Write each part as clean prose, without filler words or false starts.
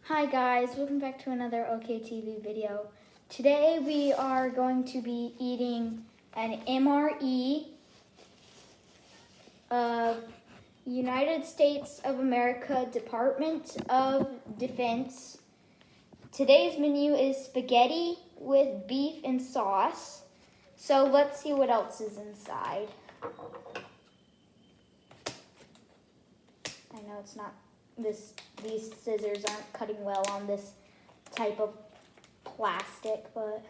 Hi guys, welcome back to another OKTV video. Today we are going to be eating an MRE of United States of America Department of Defense. Today's menu is spaghetti with beef and sauce. So let's see what else is inside. I know it's not these scissors aren't cutting well on this type of plastic, but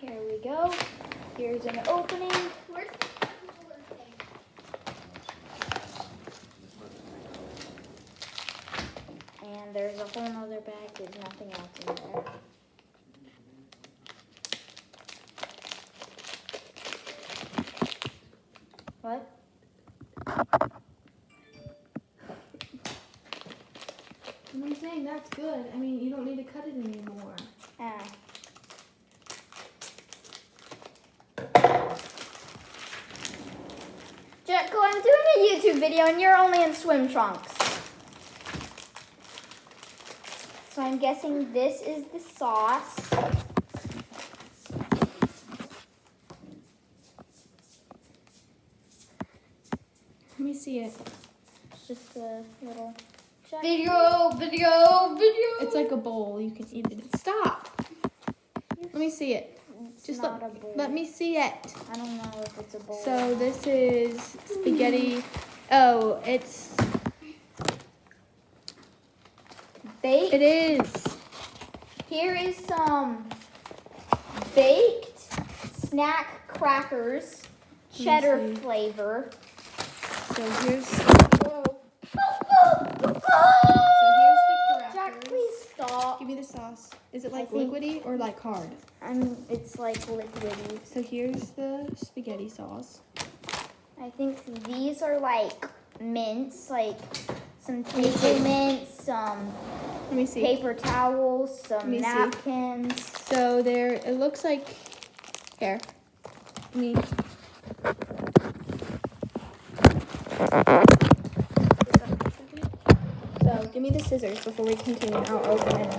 Here we go. Here's an opening. And there's a whole nother bag. There's nothing else in there. What? I'm saying that's good. I mean, you don't need to cut it anymore. Jacko, I'm doing a YouTube video and you're only in swim trunks. So I'm guessing this is the sauce. Let me see it. It's just a little Video. It's like a bowl. You can eat it. Stop. Let me see it. Just let me see it. I don't know if it's a bowl. So this is spaghetti. Oh, it's baked. It is. Here is some baked snack crackers, cheddar flavor. So here's Jack, please stop. Give me the sauce. Is it like think- liquidy or like hard? It's like liquidy. So here's the spaghetti sauce. I think these are like mints, like some table mints, some Let me see. paper towels, some Let me see. napkins. So there, it looks like, here, me. So give me the scissors before we continue. I'll open it.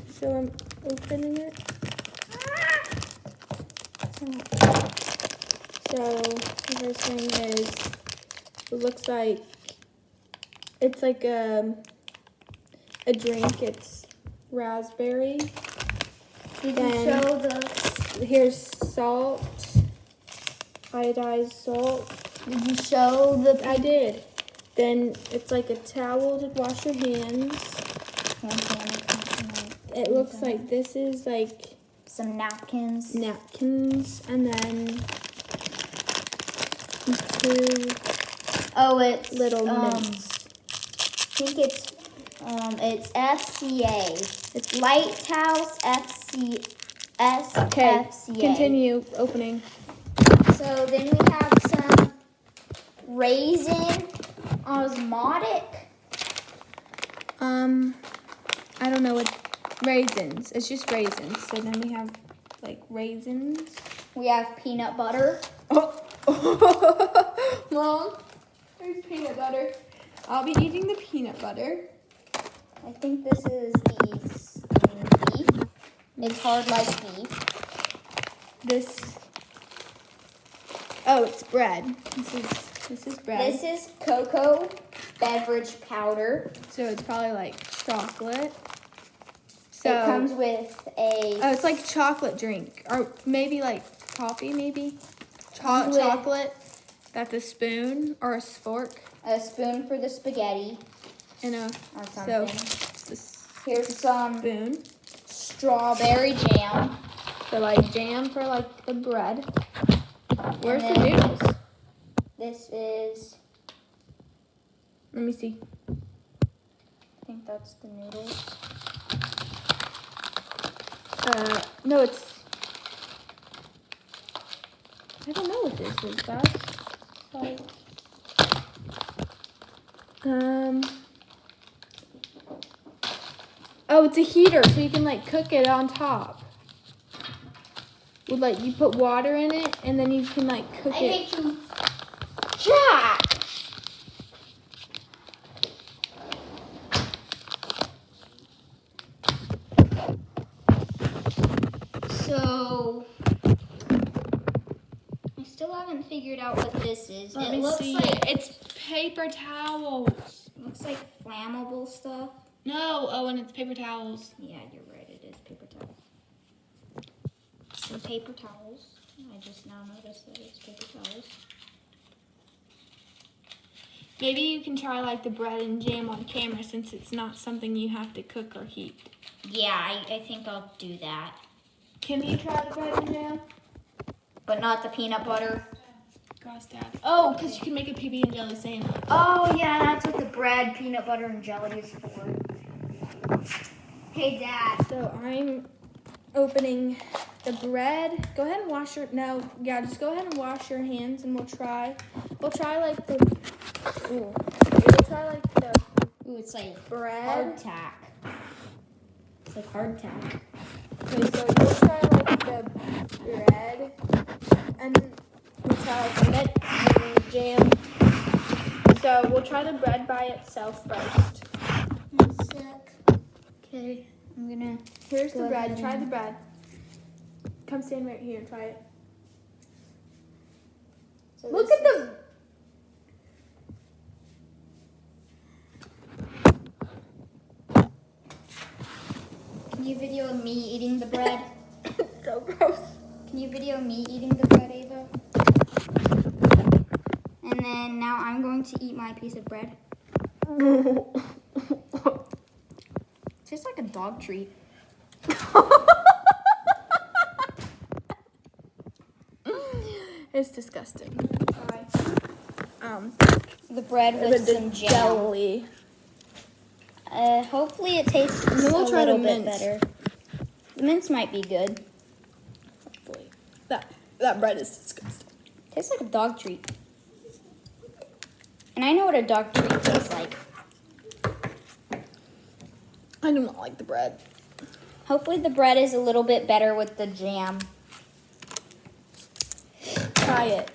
So I'm opening it. So the first thing is, it looks like, it's like a drink. It's raspberry. Did Then- you show the? Here's salt, iodized salt. Did you show the? I did. Then it's like a towel to wash your hands. It looks like this is like Some napkins. napkins, and then two Oh, it's little mints. I think it's FCA. It's Lighthouse FCA. Okay, continue opening. So then we have some raisin osmotic. I don't know what raisins. It's just raisins. So then we have like raisins. We have peanut butter. Oh, Mom, there's peanut butter. I'll be eating the peanut butter. I think this is beef. It's hard like beef. Oh, it's bread. This is bread. This is cocoa beverage powder. So it's probably like chocolate. So It comes with a. oh, it's like chocolate drink, or maybe like coffee, maybe Comes with- chocolate. That's a spoon or a fork a spoon for the spaghetti and a or so something. this Here's some spoon. strawberry jam. So like jam for like the bread. Where's the then- noodles? This is. Let me see. I think that's the noodles. No, it's. I don't know what this is, guys. Like, Oh, it's a heater, so you can like cook it on top. With like you put water in it, and then you can like cook it. I hate you, Jack. So I still haven't figured out what this is. Let it me looks see. like It's paper towels. looks like flammable stuff. No, Owen, it's paper towels. Yeah, you're right. It is paper towels. Some paper towels. I just now noticed that it's paper towels. Maybe you can try like the bread and jam on camera since it's not something you have to cook or heat. Yeah, I think I'll do that. Can you try the bread and jam? But not the peanut butter. Gosh, Dad. Oh, because you can make a PB and jelly sandwich. Oh, yeah, that's what the bread, peanut butter, and jelly is for. Hey, Dad. So I'm opening the bread. Go ahead and wash your, just go ahead and wash your hands and we'll try like the, we'll try like the Ooh, it's like bread. hardtack. It's like hardtack. Okay, so we'll try like the bread and we'll try like the jam. So we'll try the bread by itself first. One sec. Okay, I'm gonna. Here's Go the bread. ahead Try and- the bread. Come stand right here and try it. So Look this at the. Can you video me eating the bread? So gross. Can you video me eating the bread, Ava? And then now I'm going to eat my piece of bread. Tastes like a dog treat. It's disgusting. Try. The bread with some jam. Jelly. Hopefully it tastes And then we'll a try little the bit mince. better. The mince might be good. Hopefully. That bread is disgusting. Tastes like a dog treat. And I know what a dog treat tastes like. I do not like the bread. Hopefully the bread is a little bit better with the jam. Try it.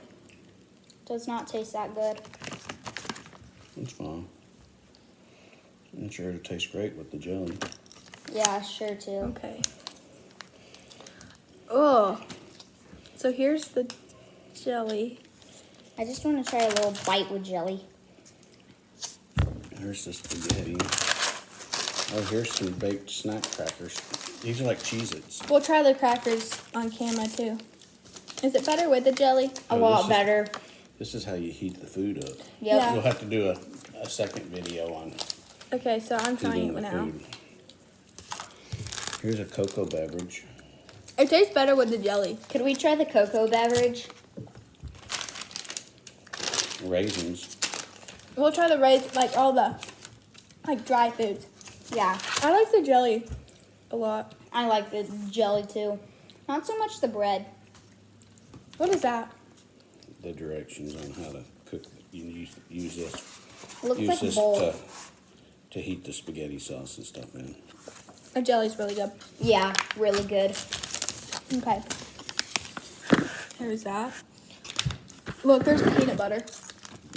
Does not taste that good. It's fine. I'm sure it tastes great with the jelly. Yeah, sure too. Okay. Oh. So here's the jelly. I just want to try a little bite with jelly. Here's the spaghetti. Oh, here's some baked snack crackers. These are like Cheez-Its. We'll try the crackers on camera too. Is it better with the jelly? A Oh, lot better. This is how you heat the food up. Yep. Yeah. We'll have to do a second video on Okay, so I'm trying heating it the now. food. Here's a cocoa beverage. It tastes better with the jelly. Could we try the cocoa beverage? Raisins. We'll try the rice, like all the, like dry foods. Yeah, I like the jelly a lot. I like the jelly too. Not so much the bread. What is that? The directions on how to cook. You use this. It looks Use like a this bowl. to heat the spaghetti sauce and stuff in. The jelly's really good. Yeah, really good. Okay. Here's that. Look, there's peanut butter.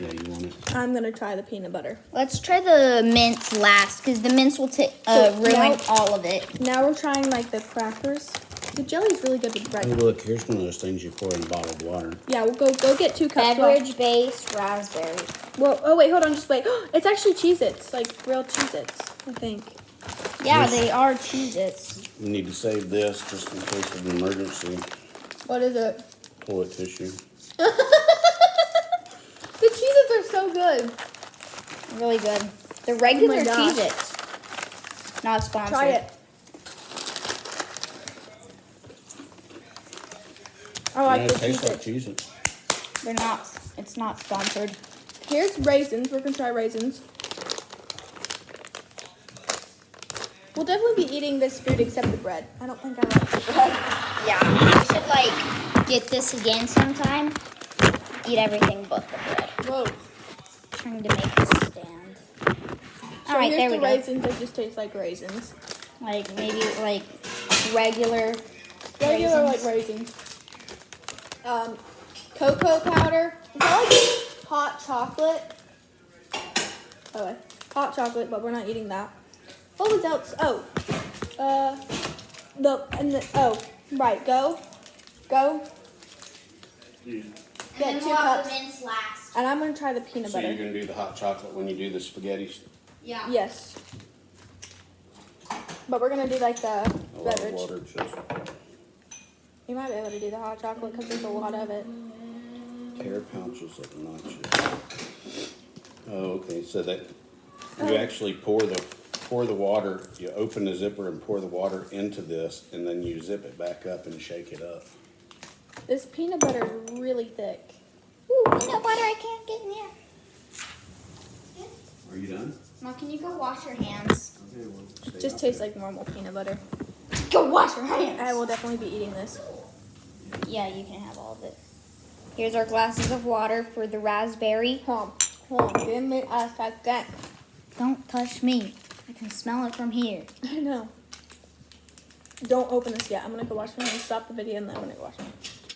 Yeah, you want it? I'm gonna try the peanut butter. Let's try the mince last, because the mince will ruin now- all of it. Now we're trying like the crackers. The jelly's really good with Oh, bread. look, here's one of those things you pour in bottled water. Yeah, we'll go get 2 cups. Beverage based raspberry. Well, oh wait, hold on, just wait. It's actually Cheez-Its, like real Cheez-Its, I think. Yeah, Yes. they are Cheez-Its. We need to save this just in case of an emergency. What is it? Toilet tissue. The Cheez-Its are so good. Really good. The regular gosh. Cheez-Its. Not sponsored. Try it. I like Yeah, the it tastes like Cheez-Its. Cheez-Its. They're not. It's not sponsored. Here's raisins. We're gonna try raisins. We'll definitely be eating this food except the bread. I don't think I like the bread. Yeah, we should like get this again sometime. Eat everything but the bread. Whoa. Trying to make this stand. So All right, here's there we the go. raisins. They just taste like raisins. Like maybe like regular Regular raisins? like raisins. Cocoa powder. Is that like hot chocolate? Okay. Hot chocolate, but we're not eating that. What was else? Oh. Right, go. Get 2 cups. mints last. And I'm gonna try the peanut So you're butter. gonna do the hot chocolate when you do the spaghetti? Yeah. Yes. But we're gonna do like the A lot of beverage. water, just You might be able to do the hot chocolate because there's a lot of it. pear pouches of nachos. Oh, okay, so that, you actually pour the water, you open the zipper and pour the water into this, and then you zip it back up and shake it up. This peanut butter is really thick. Ooh, peanut butter, I can't get in here. Are you done? Now, can you go wash your hands? Okay, well, stay Just out tastes there. like normal peanut butter. Go wash your hands. I will definitely be eating this. Yeah, you can have all of it. Here's our glasses of water for the raspberry. Hold on, give me a second. Don't touch me. I can smell it from here. I know. Don't open this yet. I'm gonna go wash my hands. Stop the video and then I'm gonna go wash my hands.